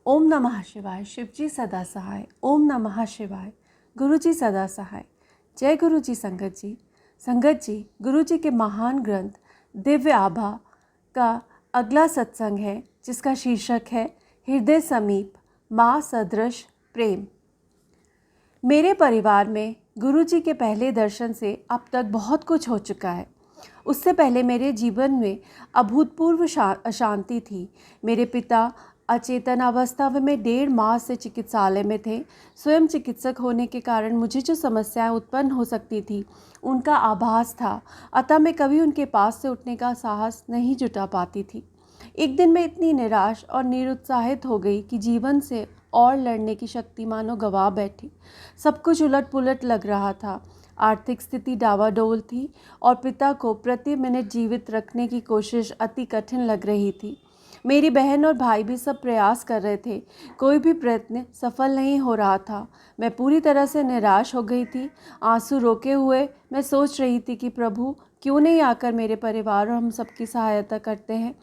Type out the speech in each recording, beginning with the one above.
ओम नमः शिवाय। शिवजी सदा सहाय। ओम नमः शिवाय। गुरुजी सदा सहाय। जय गुरुजी संगत जी। संगत जी, गुरुजी के महान ग्रंथ दिव्य आभा का अगला सत्संग है, जिसका शीर्षक है हृदय समीप माँ सदृश प्रेम। मेरे परिवार में गुरुजी के पहले दर्शन से अब तक बहुत कुछ हो चुका है। उससे पहले मेरे जीवन में अभूतपूर्व अशांति थी। मेरे पिता अचेतन अवस्था में 1.5 माह से चिकित्सालय में थे। स्वयं चिकित्सक होने के कारण मुझे जो समस्याएं उत्पन्न हो सकती थी उनका आभास था, अतः मैं कभी उनके पास से उठने का साहस नहीं जुटा पाती थी। एक दिन मैं इतनी निराश और निरुत्साहित हो गई कि जीवन से और लड़ने की शक्ति मानो गंवा बैठी। सब कुछ उलट पुलट लग रहा था। आर्थिक स्थिति डावाडोल थी और पिता को प्रति मिनट जीवित रखने की कोशिश अति कठिन लग रही थी। मेरी बहन और भाई भी सब प्रयास कर रहे थे, कोई भी प्रयत्न सफल नहीं हो रहा था। मैं पूरी तरह से निराश हो गई थी। आंसू रोके हुए मैं सोच रही थी कि प्रभु क्यों नहीं आकर मेरे परिवार और हम सबकी सहायता करते हैं।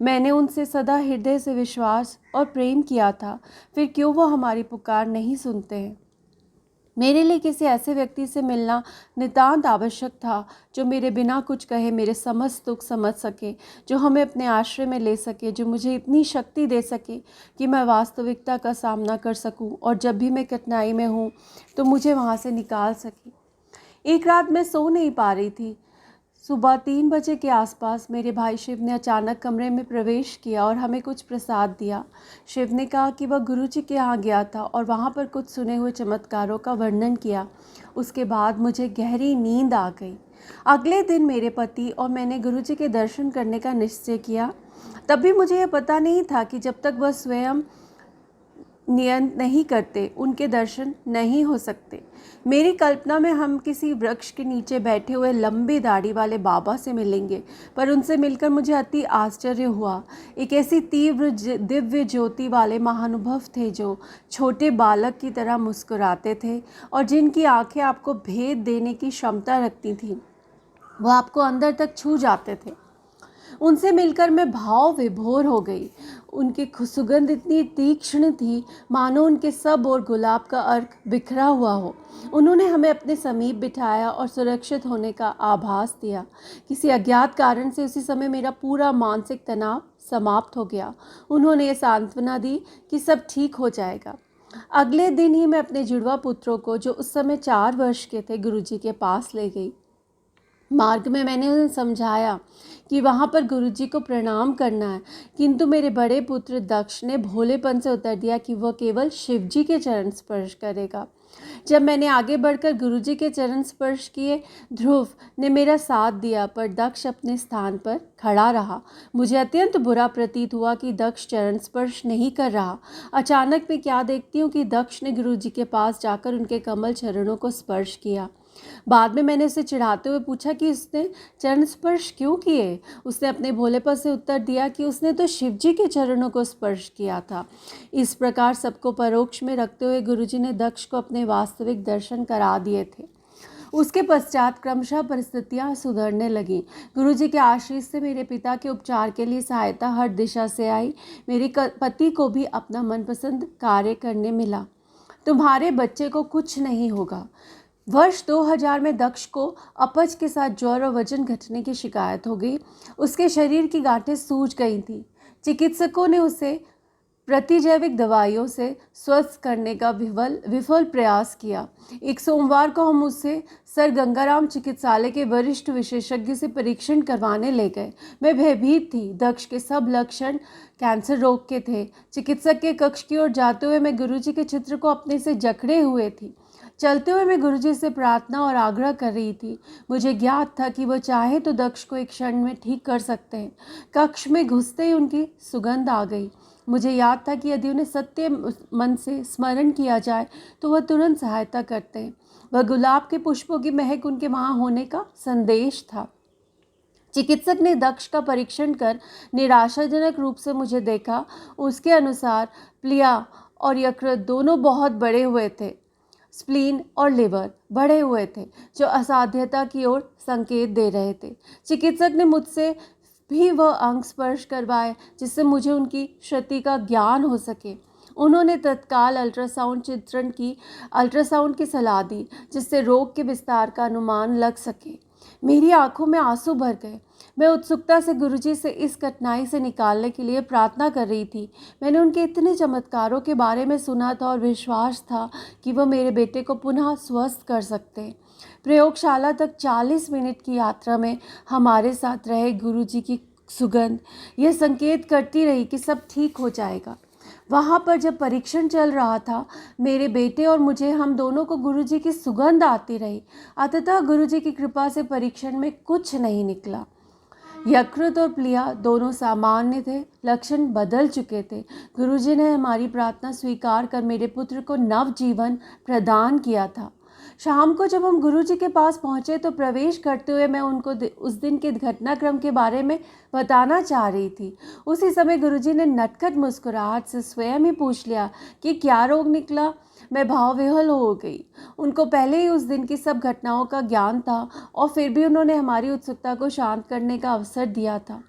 मैंने उनसे सदा हृदय से विश्वास और प्रेम किया था, फिर क्यों वो हमारी पुकार नहीं सुनते हैं। मेरे लिए किसी ऐसे व्यक्ति से मिलना नितांत आवश्यक था, जो मेरे बिना कुछ कहे मेरे समस्त दुख समझ सके, जो हमें अपने आश्रय में ले सके, जो मुझे इतनी शक्ति दे सके कि मैं वास्तविकता का सामना कर सकूं और जब भी मैं कठिनाई में हूं तो मुझे वहां से निकाल सके। एक रात मैं सो नहीं पा रही थी। सुबह 3 बजे के आसपास मेरे भाई शिव ने अचानक कमरे में प्रवेश किया और हमें कुछ प्रसाद दिया। शिव ने कहा कि वह गुरुजी के यहाँ गया था और वहाँ पर कुछ सुने हुए चमत्कारों का वर्णन किया। उसके बाद मुझे गहरी नींद आ गई। अगले दिन मेरे पति और मैंने गुरुजी के दर्शन करने का निश्चय किया। तब भी मुझे यह पता नहीं था कि जब तक वह स्वयं नियंत्रण नहीं करते उनके दर्शन नहीं हो सकते। मेरी कल्पना में हम किसी वृक्ष के नीचे बैठे हुए लंबी दाढ़ी वाले बाबा से मिलेंगे, पर उनसे मिलकर मुझे अति आश्चर्य हुआ। एक ऐसी तीव्र दिव्य ज्योति वाले महानुभव थे, जो छोटे बालक की तरह मुस्कुराते थे और जिनकी आंखें आपको भेद देने की क्षमता रखती थीं। वह आपको अंदर तक छू जाते थे। उनसे मिलकर मैं भाव विभोर हो गई। उनकी सुगंध इतनी तीक्ष्ण थी, मानो उनके सब और गुलाब का अर्क बिखरा हुआ हो। उन्होंने हमें अपने समीप बिठाया और सुरक्षित होने का आभास दिया। किसी अज्ञात कारण से उसी समय मेरा पूरा मानसिक तनाव समाप्त हो गया। उन्होंने ये सांत्वना दी कि सब ठीक हो जाएगा। अगले दिन ही मैं अपने जुड़वा पुत्रों को, जो उस समय 4 वर्ष के थे, गुरुजी के पास ले गई। मार्ग में मैंने उन्हें समझाया कि वहाँ पर गुरुजी को प्रणाम करना है, किंतु मेरे बड़े पुत्र दक्ष ने भोलेपन से उत्तर दिया कि वह केवल शिवजी के चरण स्पर्श करेगा। जब मैंने आगे बढ़कर गुरुजी के चरण स्पर्श किए, ध्रुव ने मेरा साथ दिया, पर दक्ष अपने स्थान पर खड़ा रहा। मुझे अत्यंत बुरा प्रतीत हुआ कि दक्ष चरण स्पर्श नहीं कर रहा। अचानक मैं क्या देखती हूँ कि दक्ष ने गुरुजी के पास जाकर उनके कमल चरणों को स्पर्श किया। बाद में मैंने उसे चिढ़ाते हुए पूछा कि उसने चरण स्पर्श क्यों किए। उसने अपने भोलेपन से उत्तर दिया कि उसने तो शिवजी के चरणों को स्पर्श किया था। इस प्रकार सबको परोक्ष में रखते हुए गुरुजी ने दक्ष को अपने वास्तविक दर्शन करा दिए थे। उसके पश्चात क्रमशः परिस्थितियां सुधरने लगीं। गुरुजी के आशीष से मेरे पिता के उपचार के लिए सहायता हर दिशा से आई। मेरे पति को भी अपना मनपसंद कार्य करने मिला। तुम्हारे बच्चे को कुछ नहीं होगा। वर्ष 2000 में दक्ष को अपच के साथ ज्वर और वजन घटने की शिकायत हो गई। उसके शरीर की गांठें सूज गई थीं। चिकित्सकों ने उसे प्रतिजैविक दवाइयों से स्वस्थ करने का विफल प्रयास किया। एक सोमवार को हम उसे सर गंगाराम चिकित्सालय के वरिष्ठ विशेषज्ञ से परीक्षण करवाने ले गए। मैं भयभीत थी। दक्ष के सब लक्षण कैंसर रोग के थे। चिकित्सक के कक्ष की ओर जाते हुए मैं गुरुजी के चित्र को अपने से जकड़े हुए थी। चलते हुए मैं गुरुजी से प्रार्थना और आग्रह कर रही थी। मुझे ज्ञात था कि वह चाहे तो दक्ष को एक क्षण में ठीक कर सकते हैं। कक्ष में घुसते ही उनकी सुगंध आ गई। मुझे याद था कि यदि उन्हें सत्य मन से स्मरण किया जाए तो वह तुरंत सहायता करते हैं। वह गुलाब के पुष्पों की महक उनके वहाँ होने का संदेश था। चिकित्सक ने दक्ष का परीक्षण कर निराशाजनक रूप से मुझे देखा। उसके अनुसार प्लिया और यकृत दोनों बहुत बड़े हुए थे। स्प्लीन और लिवर बढ़े हुए थे, जो असाध्यता की ओर संकेत दे रहे थे। चिकित्सक ने मुझसे भी वह अंग स्पर्श करवाए जिससे मुझे उनकी क्षति का ज्ञान हो सके। उन्होंने तत्काल अल्ट्रासाउंड की सलाह दी, जिससे रोग के विस्तार का अनुमान लग सके। मेरी आंखों में आंसू भर गए। मैं उत्सुकता से गुरुजी से इस कठिनाई से निकालने के लिए प्रार्थना कर रही थी। मैंने उनके इतने चमत्कारों के बारे में सुना था और विश्वास था कि वह मेरे बेटे को पुनः स्वस्थ कर सकते हैं। प्रयोगशाला तक 40 मिनट की यात्रा में हमारे साथ रहे गुरुजी की सुगंध यह संकेत करती रही कि सब ठीक हो जाएगा। वहाँ पर जब परीक्षण चल रहा था, मेरे बेटे और मुझे, हम दोनों को गुरुजी की सुगंध आती रही। अंततः गुरुजी की कृपा से परीक्षण में कुछ नहीं निकला। यकृत और प्लिया दोनों सामान्य थे, लक्षण बदल चुके थे। गुरुजी ने हमारी प्रार्थना स्वीकार कर मेरे पुत्र को नव जीवन प्रदान किया था। शाम को जब हम गुरुजी के पास पहुंचे तो प्रवेश करते हुए मैं उनको उस दिन के घटनाक्रम के बारे में बताना चाह रही थी। उसी समय गुरुजी ने नटखट मुस्कुराहट से स्वयं ही पूछ लिया कि क्या रोग निकला। मैं भावविह्वल हो गई। उनको पहले ही उस दिन की सब घटनाओं का ज्ञान था और फिर भी उन्होंने हमारी उत्सुकता को शांत करने का अवसर दिया था।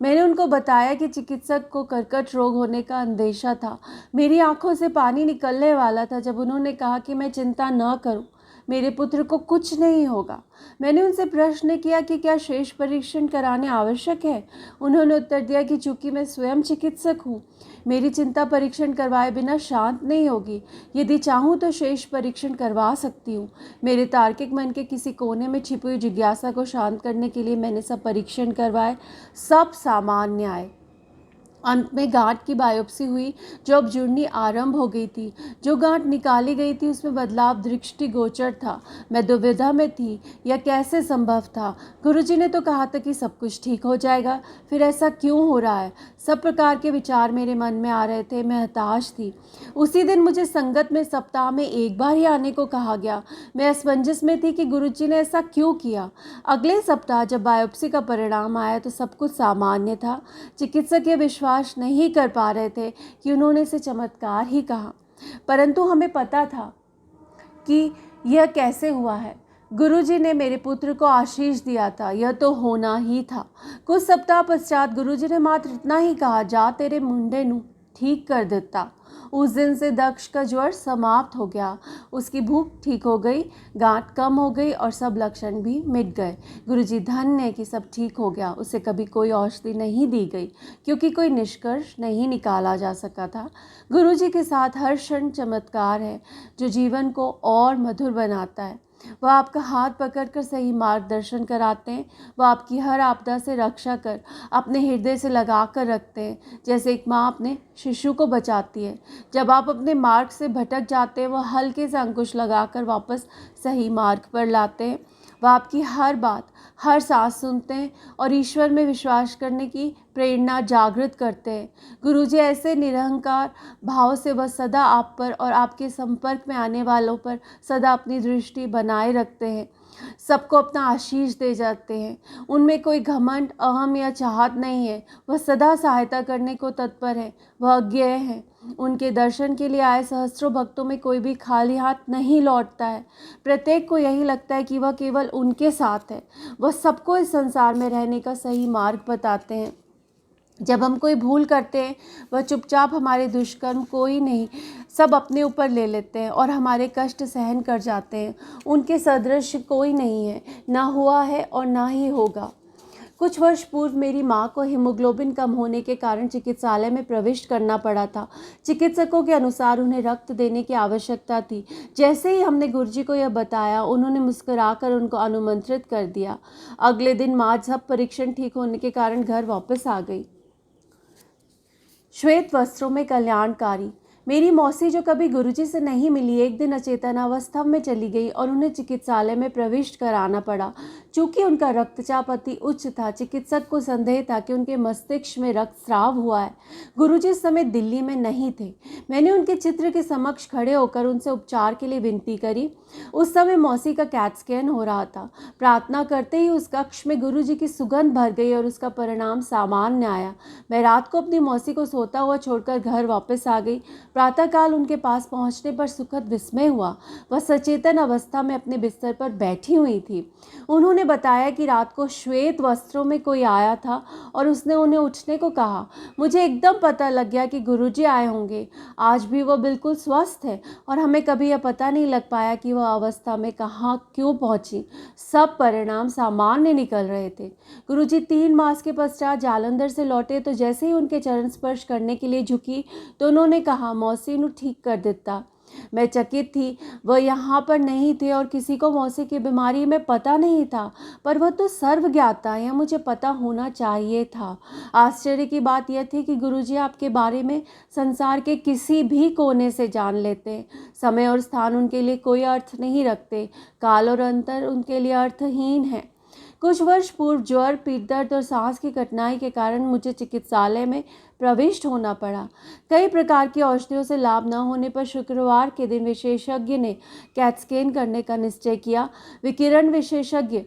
मैंने उनको बताया कि चिकित्सक को कर्कट रोग होने का अंदेशा था। मेरी आंखों से पानी निकलने वाला था जब उन्होंने कहा कि मैं चिंता न करूं, मेरे पुत्र को कुछ नहीं होगा। मैंने उनसे प्रश्न किया कि क्या शेष परीक्षण कराने आवश्यक है। उन्होंने उत्तर दिया कि चूंकि मैं स्वयं चिकित्सक हूँ, मेरी चिंता परीक्षण करवाए बिना शांत नहीं होगी। यदि चाहूँ तो शेष परीक्षण करवा सकती हूँ। मेरे तार्किक मन के किसी कोने में छिपी हुई जिज्ञासा को शांत करने के लिए मैंने सब परीक्षण करवाए। सब सामान्य आए। अंत में गांठ की बायोप्सी हुई जो अब जुड़नी आरंभ हो गई थी। जो गांठ निकाली गई थी उसमें बदलाव दृष्टिगोचर था। मैं दुविधा में थी, यह कैसे संभव था। गुरुजी ने तो कहा था कि सब कुछ ठीक हो जाएगा, फिर ऐसा क्यों हो रहा है। सब प्रकार के विचार मेरे मन में आ रहे थे। मैं हताश थी। उसी दिन मुझे संगत में सप्ताह में एक बार ही आने को कहा गया। मैं असमंजस में थी कि गुरुजी ने ऐसा क्यों किया। अगले सप्ताह जब बायोप्सी का परिणाम आया तो सब कुछ सामान्य था। चिकित्सक ये विश्वास नहीं कर पा रहे थे कि उन्होंने इसे चमत्कार ही कहा, परंतु हमें पता था कि यह कैसे हुआ है। गुरुजी ने मेरे पुत्र को आशीष दिया था, यह तो होना ही था। कुछ सप्ताह पश्चात गुरुजी ने मात्र इतना ही कहा, जा तेरे मुंडे नू ठीक कर देता। उस दिन से दक्ष का ज्वर समाप्त हो गया। उसकी भूख ठीक हो गई, गांठ कम हो गई और सब लक्षण भी मिट गए। गुरुजी धन्य है कि सब ठीक हो गया। उसे कभी कोई औषधि नहीं दी गई क्योंकि कोई निष्कर्ष नहीं निकाला जा सका था। गुरुजी के साथ हर क्षण चमत्कार है जो जीवन को और मधुर बनाता है। वह आपका हाथ पकड़कर सही मार्गदर्शन कराते हैं। वह आपकी हर आपदा से रक्षा कर अपने हृदय से लगा कर रखते हैं, जैसे एक माँ अपने शिशु को बचाती है। जब आप अपने मार्ग से भटक जाते हैं, वह हल्के से अंकुश लगाकर वापस सही मार्ग पर लाते हैं। वह आपकी हर बात, हर सांस सुनते हैं और ईश्वर में विश्वास करने की प्रेरणा जागृत करते हैं। गुरुजी ऐसे निरहंकार भाव से वह सदा आप पर और आपके संपर्क में आने वालों पर सदा अपनी दृष्टि बनाए रखते हैं। सबको अपना आशीष दे जाते हैं। उनमें कोई घमंड, अहम या चाहत नहीं है। वह सदा सहायता करने को तत्पर है। वह अज्ञेय है। उनके दर्शन के लिए आए सहस्त्रों भक्तों में कोई भी खाली हाथ नहीं लौटता है। प्रत्येक को यही लगता है कि वह केवल उनके साथ है। वह सबको इस संसार में रहने का सही मार्ग बताते हैं। जब हम कोई भूल करते हैं, वह चुपचाप हमारे दुष्कर्म कोई नहीं सब अपने ऊपर ले लेते हैं और हमारे कष्ट सहन कर जाते हैं। उनके सदृश कोई नहीं है, ना हुआ है और ना ही होगा। कुछ वर्ष पूर्व मेरी माँ को हीमोग्लोबिन कम होने के कारण चिकित्सालय में प्रविष्ट करना पड़ा था। चिकित्सकों के अनुसार उन्हें रक्त देने की आवश्यकता थी। जैसे ही हमने गुरुजी को यह बताया, उन्होंने मुस्कुराकर उनको अनुमंत्रित कर दिया। अगले दिन माँ सब परीक्षण ठीक होने के कारण घर वापस आ गई। श्वेत वस्त्रों में कल्याणकारी। मेरी मौसी जो कभी गुरुजी से नहीं मिली, एक दिन अचेतनावस्था में चली गई और उन्हें चिकित्सालय में प्रविष्ट कराना पड़ा। चूंकि उनका रक्तचाप अति उच्च था, चिकित्सक को संदेह था कि उनके मस्तिष्क में रक्तस्राव हुआ है। गुरुजी इस समय दिल्ली में नहीं थे। मैंने उनके चित्र के समक्ष खड़े होकर उनसे उपचार के लिए विनती करी। उस समय मौसी का कैट स्कैन हो रहा था। प्रार्थना करते ही उस कक्ष में गुरुजी की सुगंध भर गई और उसका परिणाम सामान्य आया। मैं रात को अपनी मौसी को सोता हुआ छोड़कर घर वापस आ गई। प्रातःकाल उनके पास पहुंचने पर सुखद विस्मय हुआ। वह सचेतन अवस्था में अपने बिस्तर पर बैठी हुई थी। उन्होंने उन्होंने बताया कि रात को श्वेत वस्त्रों में कोई आया था और उसने उन्हें उठने को कहा। मुझे एकदम पता लग गया कि गुरुजी आए होंगे। आज भी वो बिल्कुल स्वस्थ है और हमें कभी यह पता नहीं लग पाया कि वह अवस्था में कहाँ क्यों पहुँची। सब परिणाम सामान्य निकल रहे थे। गुरुजी 3 मास के पश्चात जालंधर से लौटे तो जैसे ही उनके चरण स्पर्श करने के लिए झुकी तो उन्होंने कहा, मौसी नु ठीक कर देता। मैं चकित थी। वह यहाँ पर नहीं थे और किसी को मौसी की बीमारी में पता नहीं था, पर वह तो सर्वज्ञाता, यह मुझे पता होना चाहिए था। आश्चर्य की बात यह थी कि गुरुजी आपके बारे में संसार के किसी भी कोने से जान लेते। समय और स्थान उनके लिए कोई अर्थ नहीं रखते। काल और अंतर उनके लिए अर्थहीन है। कुछ वर्ष पूर्व ज्वर, पीठ दर्द और सांस की कठिनाई के कारण मुझे चिकित्सालय में प्रविष्ट होना पड़ा। कई प्रकार की औषधियों से लाभ न होने पर शुक्रवार के दिन विशेषज्ञ ने कैट स्कैन करने का निश्चय किया। विकिरण विशेषज्ञ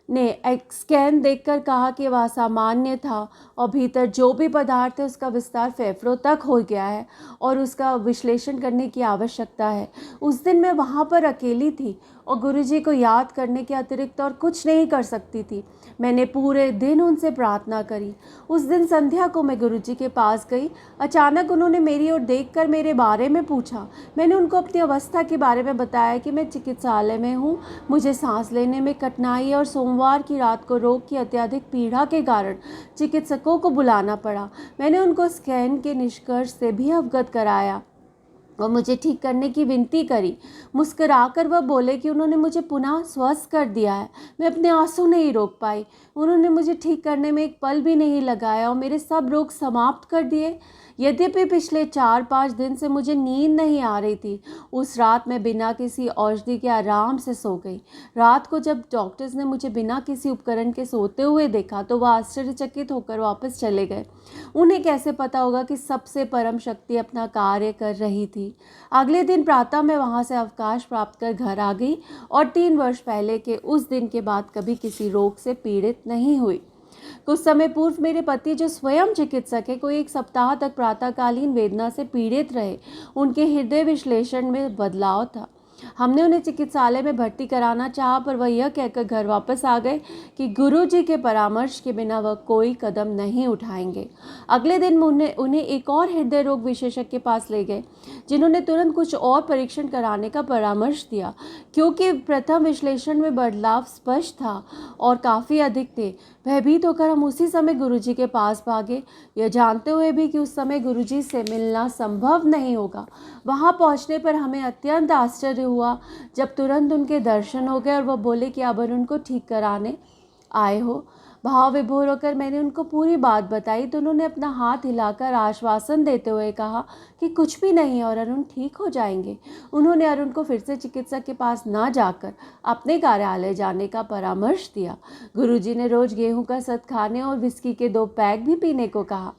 ने एक स्कैन देखकर कहा कि वह सामान्य था और भीतर जो भी पदार्थ है उसका विस्तार फेफड़ों तक हो गया है और उसका विश्लेषण करने की आवश्यकता है। उस दिन मैं वहाँ पर अकेली थी और गुरुजी को याद करने के अतिरिक्त और कुछ नहीं कर सकती थी। मैंने पूरे दिन उनसे प्रार्थना करी। उस दिन संध्या को मैं गुरुजी के पास गई। अचानक उन्होंने मेरी ओर देखकर मेरे बारे में पूछा। मैंने उनको अपनी अवस्था के बारे में बताया कि मैं चिकित्सालय में हूँ, मुझे सांस लेने में कठिनाई और सोमवार की रात को रोग की अत्यधिक पीड़ा के कारण चिकित्सकों को बुलाना पड़ा। मैंने उनको स्कैन के निष्कर्ष से भी अवगत कराया और मुझे ठीक करने की विनती करी। मुस्कुराकर वह बोले कि उन्होंने मुझे पुनः स्वस्थ कर दिया है। मैं अपने आंसू नहीं रोक पाई। उन्होंने मुझे ठीक करने में एक पल भी नहीं लगाया और मेरे सब रोग समाप्त कर दिए। यद्यपि पिछले 4-5 दिन से मुझे नींद नहीं आ रही थी, उस रात मैं बिना किसी औषधि के आराम से सो गई। रात को जब डॉक्टर्स ने मुझे बिना किसी उपकरण के सोते हुए देखा तो वह आश्चर्यचकित होकर वापस चले गए। उन्हें कैसे पता होगा कि सबसे परम शक्ति अपना कार्य कर रही थी। अगले दिन प्रातः मैं वहाँ से अवकाश प्राप्त कर घर आ गई और 3 वर्ष पहले के उस दिन के बाद कभी किसी रोग से पीड़ित नहीं हुई। कुछ समय पूर्व मेरे पति, जो स्वयं चिकित्सक है, कोई 1 सप्ताह तक प्रातःकालीन वेदना से पीड़ित रहे। उनके हृदय विश्लेषण में बदलाव था। हमने उन्हें चिकित्सालय में भर्ती कराना चाहा, पर वह यह कहकर घर वापस आ गए कि गुरुजी के परामर्श के बिना वह कोई कदम नहीं उठाएंगे। अगले दिन उन्हें एक और हृदय रोग विशेषज्ञ के पास ले गए, जिन्होंने तुरंत कुछ और परीक्षण कराने का परामर्श दिया। क्योंकि प्रथम विश्लेषण में बदलाव स्पष्ट था और काफ़ी अधिक थे, भयभीत होकर हम उसी समय गुरुजी के पास भागे, यह जानते हुए भी कि उस समय गुरुजी से मिलना संभव नहीं होगा। वहां पहुंचने पर हमें अत्यंत आश्चर्य हुआ जब तुरंत उनके दर्शन हो गए और वह बोले कि अब उनको ठीक कराने आए हो। भाव विभोर होकर मैंने उनको पूरी बात बताई तो उन्होंने अपना हाथ हिलाकर आश्वासन देते हुए कहा कि कुछ भी नहीं और अरुण ठीक हो जाएंगे। उन्होंने अरुण को फिर से चिकित्सक के पास ना जाकर अपने कार्यालय जाने का परामर्श दिया। गुरुजी ने रोज गेहूं का सत खाने और विस्की के 2 पैक भी पीने को कहा।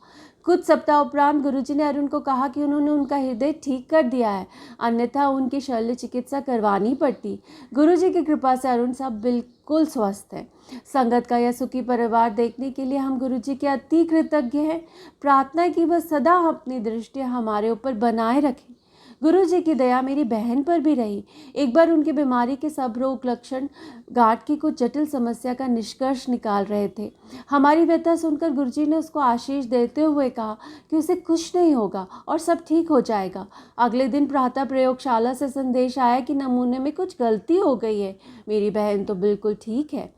कुछ सप्ताह उपरांत गुरुजी ने अरुण को कहा कि उन्होंने उनका हृदय ठीक कर दिया है, अन्यथा उनकी शल्य चिकित्सा करवानी पड़ती। गुरुजी की कृपा से अरुण सब बिल्कुल स्वस्थ है। संगत का यह सुखी परिवार देखने के लिए हम गुरुजी के अति कृतज्ञ हैं। प्रार्थना की वह सदा अपनी दृष्टि हमारे ऊपर बनाए रखें। गुरुजी की दया मेरी बहन पर भी रही। एक बार उनकी बीमारी के सब रोग लक्षण गांठ की कुछ जटिल समस्या का निष्कर्ष निकाल रहे थे। हमारी व्यथा सुनकर गुरुजी ने उसको आशीष देते हुए कहा कि उसे कुछ नहीं होगा और सब ठीक हो जाएगा। अगले दिन प्रातः प्रयोगशाला से संदेश आया कि नमूने में कुछ गलती हो गई है। मेरी बहन तो बिल्कुल ठीक है।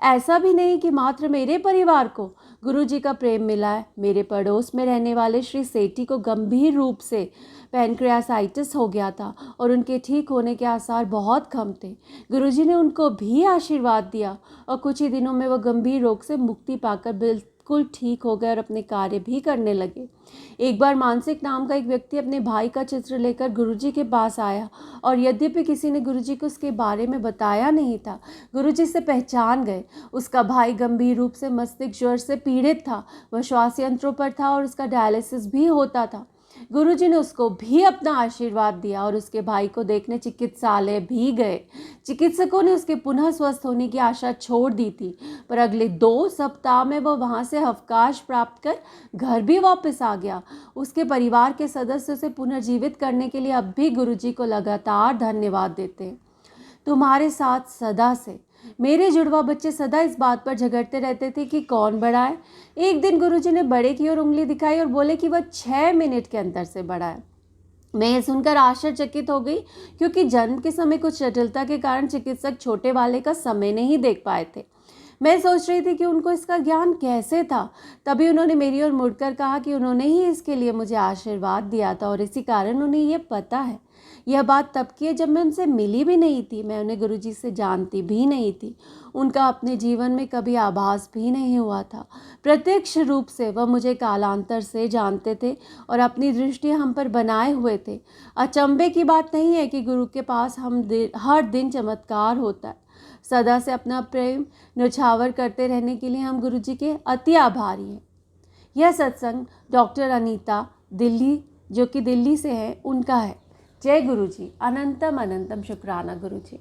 ऐसा भी नहीं कि मात्र मेरे परिवार को गुरुजी का प्रेम मिला है। मेरे पड़ोस में रहने वाले श्री सेठी को गंभीर रूप से पैनक्रियासाइटिस हो गया था और उनके ठीक होने के आसार बहुत कम थे। गुरुजी ने उनको भी आशीर्वाद दिया और कुछ ही दिनों में वह गंभीर रोग से मुक्ति पाकर बिल्कुल ठीक हो गए और अपने कार्य भी करने लगे। एक बार मानसिक नाम का एक व्यक्ति अपने भाई का चित्र लेकर गुरुजी के पास आया और यद्यपि किसी ने गुरुजी को उसके बारे में बताया नहीं था, गुरुजी से पहचान गए। उसका भाई गंभीर रूप से मस्तिष्क ज्वर से पीड़ित था। वह श्वास यंत्रों पर था और उसका डायलिसिस भी होता था। गुरुजी ने उसको भी अपना आशीर्वाद दिया और उसके भाई को देखने चिकित्सालय भी गए। चिकित्सकों ने उसके पुनः स्वस्थ होने की आशा छोड़ दी थी, पर अगले 2 सप्ताह में वह वहां से अवकाश प्राप्त कर घर भी वापस आ गया। उसके परिवार के सदस्य उसे पुनर्जीवित करने के लिए अब भी गुरुजी को लगातार धन्यवाद देते हैं। तुम्हारे साथ सदा से मेरे जुड़वा बच्चे सदा इस बात पर झगड़ते रहते थे कि कौन बड़ा है। एक दिन गुरुजी ने बड़े की ओर उंगली दिखाई और बोले कि वह 6 मिनट के अंतर से बड़ा है। मैं ये सुनकर आश्चर्यचकित हो गई, क्योंकि जन्म के समय कुछ जटिलता के कारण चिकित्सक छोटे वाले का समय नहीं देख पाए थे। मैं सोच रही थी कि उनको इसका ज्ञान कैसे था। तभी उन्होंने मेरी ओर मुड़कर कहा कि उन्होंने ही इसके लिए मुझे आशीर्वाद दिया था और इसी कारण उन्हें ये पता है। यह बात तब की है जब मैं उनसे मिली भी नहीं थी, मैं उन्हें गुरुजी से जानती भी नहीं थी। उनका अपने जीवन में कभी आभास भी नहीं हुआ था। प्रत्यक्ष रूप से वह मुझे कालांतर से जानते थे और अपनी दृष्टि हम पर बनाए हुए थे। अचंभे की बात नहीं है कि गुरु के पास हर दिन चमत्कार होता है। सदा से अपना प्रेम न्यौछावर करते रहने के लिए हम गुरुजी के अति आभारी हैं। यह सत्संग डॉक्टर अनीता दिल्ली, जो कि दिल्ली से है, उनका है। जय गुरुजी। अनंतम अनंतम शुक्राना गुरुजी।